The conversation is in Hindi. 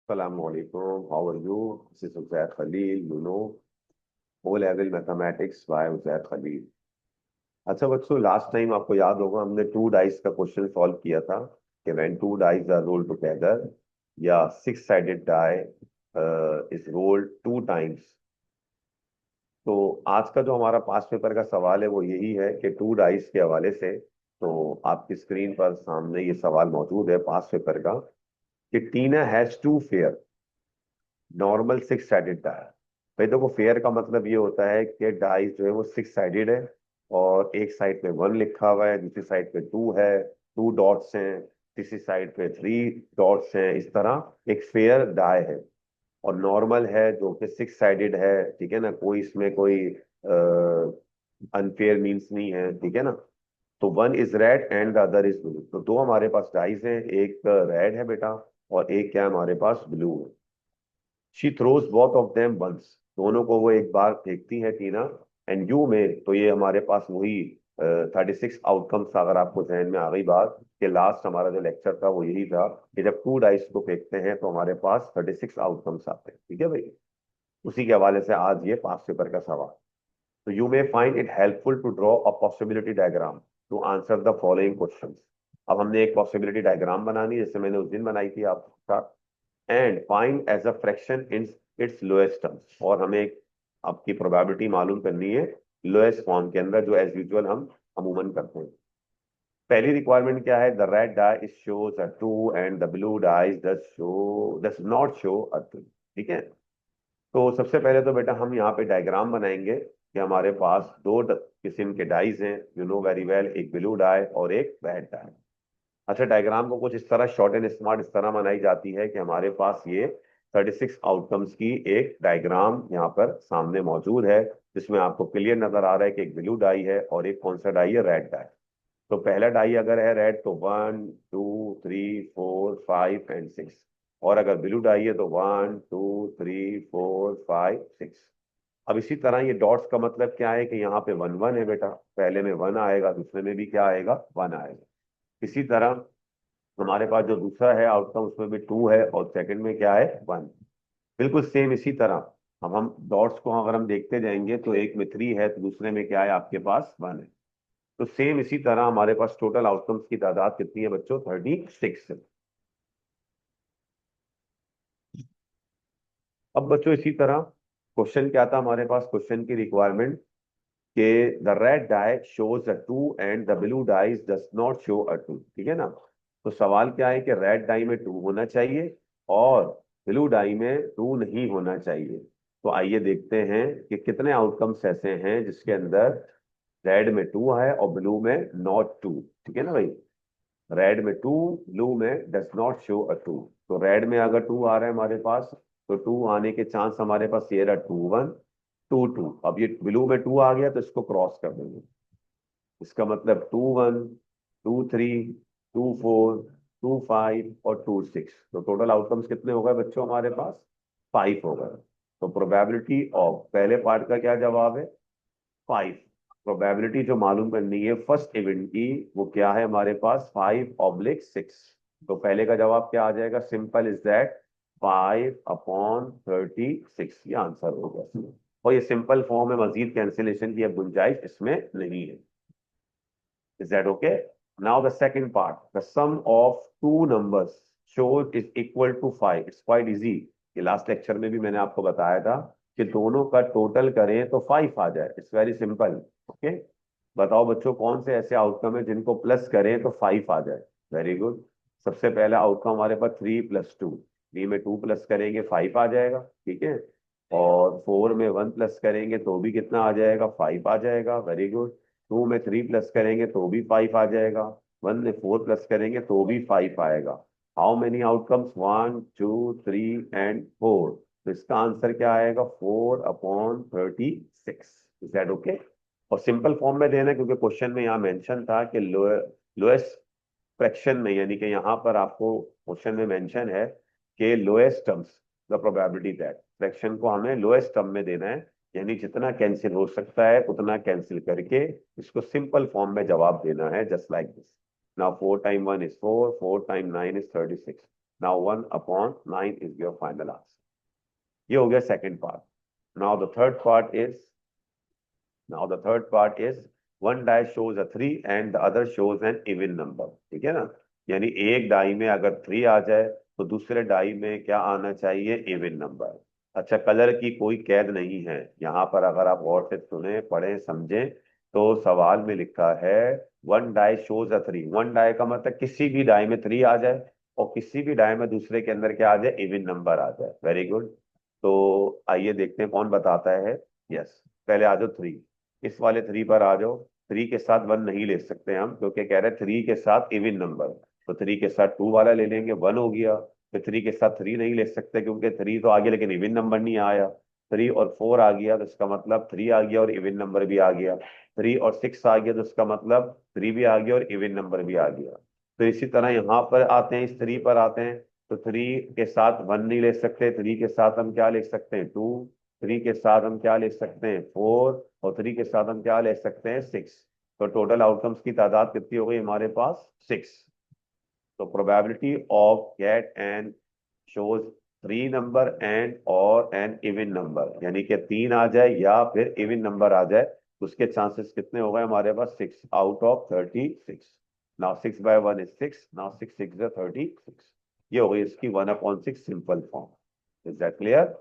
Assalamualaikum. How are you? This is Uzair Khalil. You know, O-level mathematics by Uzair Khalil. अच्छा बच्चों, लास्ट टाइम आपको याद होगा हमने टू डाइस का क्वेश्चन सॉल्व किया था कि when two dice are rolled together या six sided die is rolled two times. तो आज का जो हमारा पास्ट पेपर का सवाल है वो यही है कि टू डाइस के हवाले से। तो आपकी स्क्रीन पर सामने ये सवाल मौजूद है पास्ट पेपर का कि Tina has two fair normal six sided die. भाई देखो, फेयर का मतलब ये होता है कि डाई जो है वो सिक्स साइडेड है और एक साइड पे वन लिखा हुआ है, दूसरी साइड पे टू है, टू डॉट्स हैं, तीसरी साइड पे थ्री डॉट्स हैं। इस तरह एक फेयर डाई है और नॉर्मल है जो कि सिक्स साइडेड है। ठीक है ना, कोई इसमें कोई अनफेयर मीन्स नहीं है। ठीक है ना। तो one is red and the other is blue. तो दो हमारे पास डाइस हैं, एक रेड है बेटा और एक क्या है हमारे पास ब्लू है। She throws both of them once. दोनों को वो एक बार फेंकती है टीना। एंड यू में तो ये हमारे पास वही 36 आउटकम्स। अगर आपको ध्यान में आ गई बात कि लास्ट हमारा जो लेक्चर था वो यही था कि जब टू डाइस को फेंकते हैं तो हमारे पास 36 आउटकम्स आते हैं। ठीक है भाई। उसी के हवाले से आज ये पास्ट पेपर का सवाल। तो you may find it helpful to draw a possibility diagram to answer the following questions. अब हमने एक पॉसिबिलिटी डायग्राम बनानी है जैसे मैंने उस दिन बनाई थी आपके साथ। And find as a fraction in its lowest terms. और हमें आपकी प्रोबेबिलिटी मालूम करनी है लोएस्ट फॉर्म के अंदर, जो एज यूजुअल हम अमूमन करते हैं। पहली रिक्वायरमेंट क्या है? The red die is shows a two and the blue die does not show a two. ठीक है। तो सबसे पहले तो बेटा हम यहाँ पे डायग्राम बनाएंगे कि हमारे पास दो किस्म के डाइज हैं, यू नो वेरी वेल, एक ब्लू डाई और एक रेड डाई। अच्छा, डायग्राम को कुछ इस तरह शॉर्ट एंड स्मार्ट इस तरह बनाई जाती है कि हमारे पास ये 36 आउटकम्स की एक डायग्राम यहाँ पर सामने मौजूद है, जिसमें आपको क्लियर नजर आ रहा है कि एक ब्लू डाई है और एक कौन सा डाई है? Red die. तो पहला डाई अगर है रेड तो one two three four five and six. और अगर ब्लू डाई है तो one two three four five six. अब इसी तरह ये डॉट्स का मतलब क्या है कि यहाँ पे वन वन है बेटा, पहले में वन आएगा, दूसरे में भी क्या आएगा? वन आएगा। इसी तरह हमारे पास जो दूसरा है आउटकम उसमें भी टू है और सेकंड में क्या है? वन। बिल्कुल सेम इसी तरह अब हम डॉट्स को अगर हम देखते जाएंगे तो एक में थ्री है तो दूसरे में क्या है आपके पास? वन है। तो सेम इसी तरह हमारे पास टोटल आउटकम्स की तादाद कितनी है बच्चों? 36 है। अब बच्चों इसी तरह क्वेश्चन क्या था हमारे पास? क्वेश्चन की रिक्वायरमेंट के the red die shows a two and the blue die does not show a two. ठीक है ना। तो सवाल क्या है कि रेड डाई में टू होना चाहिए और ब्लू डाई में टू नहीं होना चाहिए। तो आइए देखते हैं कि कितने आउटकम्स ऐसे हैं जिसके अंदर रेड में टू है और ब्लू में नॉट टू। ठीक है ना भाई। रेड में टू, ब्लू में does not show a two. तो रेड में अगर टू आ रहा है हमारे पास तो टू आने के चांस हमारे पास ये रहा टू वन टू टू। अब ये ब्लू में टू आ गया तो इसको क्रॉस कर देंगे। इसका मतलब two one two three two four two five और टू सिक्स। तो टोटल आउटकम्स कितने हो गए बच्चों हमारे पास? फाइव हो गए। तो प्रोबेबिलिटी ऑफ पहले पार्ट का क्या जवाब है? फाइव। प्रोबेबिलिटी जो मालूम करनी है फर्स्ट इवेंट की वो क्या है हमारे पास? Five oblique six. तो पहले का जवाब क्या आ जाएगा? Simple is that 5/36। ये आंसर होगा। और ये सिंपल फॉर्म है, मजीद कैंसिलेशन की अब गुंजाइश इसमें नहीं है। Is that okay? Now the second part, the sum of two numbers shows is equal to five. It's quite easy. ये लास्ट लेक्चर में भी मैंने आपको बताया था कि दोनों का टोटल करें तो फाइव आ जाए। It's very simple. ओके। बताओ बच्चों कौन से ऐसे आउटकम है जिनको प्लस करें तो फाइव आ जाए? Very good. सबसे पहला आउटकम हमारे पास थ्री प्लस टू। थ्री में टू प्लस करेंगे फाइव आ जाएगा। ठीक है। और फोर में वन प्लस करेंगे तो भी कितना आ जाएगा? फाइव आ जाएगा। Very good. टू में थ्री प्लस करेंगे तो भी फाइव आ जाएगा। वन में फोर प्लस करेंगे तो भी फाइव आएगा। How many outcomes? One two three and four. तो इसका आंसर क्या आएगा? 4/36। Is that okay? और सिंपल फॉर्म में देना है क्योंकि क्वेश्चन में यहाँ मेंशन था कि लोएस्ट फ्रैक्शन में, यानी कि यहाँ पर आपको क्वेश्चन में मेंशन है कि lowest terms the probability that fraction को हमें लोएस्ट टर्म में देना है, यानी जितना कैंसिल हो सकता है उतना कैंसिल करके इसको सिंपल फॉर्म में जवाब देना है, just like this. Now four time one is four, four time nine is 36। Now 1/9 is your final answer. ये हो गया second part. Now the third part is Now the third part is one die shows a 3 and the other shows an even number। ठीक है ना, यानी एक डाई में अगर 3 आ जाए तो दूसरे डाई में क्या आना चाहिए, इवन नंबर। अच्छा, कलर की कोई कैद नहीं है यहाँ पर, अगर आप गौर से सुने पढ़ें समझें तो सवाल में लिखा है one die shows a 3। One die का मतलब किसी भी डाई में 3 आ जाए और किसी भी डाई में दूसरे के अंदर क्या आ जाए, इवन नंबर आ जाए। Very good. तो आइए देखते हैं कौन बताता है। यस, पहले आ जाओ 3, इस वाले 3 पर आ जाओ। 3 के साथ 1 नहीं ले सकते हम, क्योंकि कह रहे 3 के साथ इवन नंबर। तो 3 के साथ 2 वाला ले लेंगे, 1 हो गया। फिर 3 के साथ 3 नहीं ले सकते क्योंकि 3 तो आ गया लेकिन इवन नंबर नहीं आया। 3 और 4 आ गया तो इसका मतलब 3 आ गया और इवन नंबर भी आ गया। 3 और 6 आ गया तो इसका मतलब 3 भी आ गया और इवन नंबर भी आ गया। तो इसी तरह यहाँ पर आते हैं, इस 3 पर आते हैं। तो 3 के साथ 1 नहीं ले सकते, 3 के साथ हम क्या ले सकते हैं, 2। 3 के साथ हम क्या ले सकते हैं, 4। और 3 के साथ हम क्या ले सकते हैं, 6। तो टोटल आउटकम्स की तादाद कितनी हो गई हमारे पास, 6। तो probability of get an shows 3 number and और एन इवन नंबर, यानी कि 3 आ जाए या फिर इवन नंबर आ जाए, उसके चांसेस कितने हो गए हमारे पास, 6 out of 36। Now 6/1 is 6, now 6 6 36। ये हो गई इसकी 1/6 simple form. Is that clear?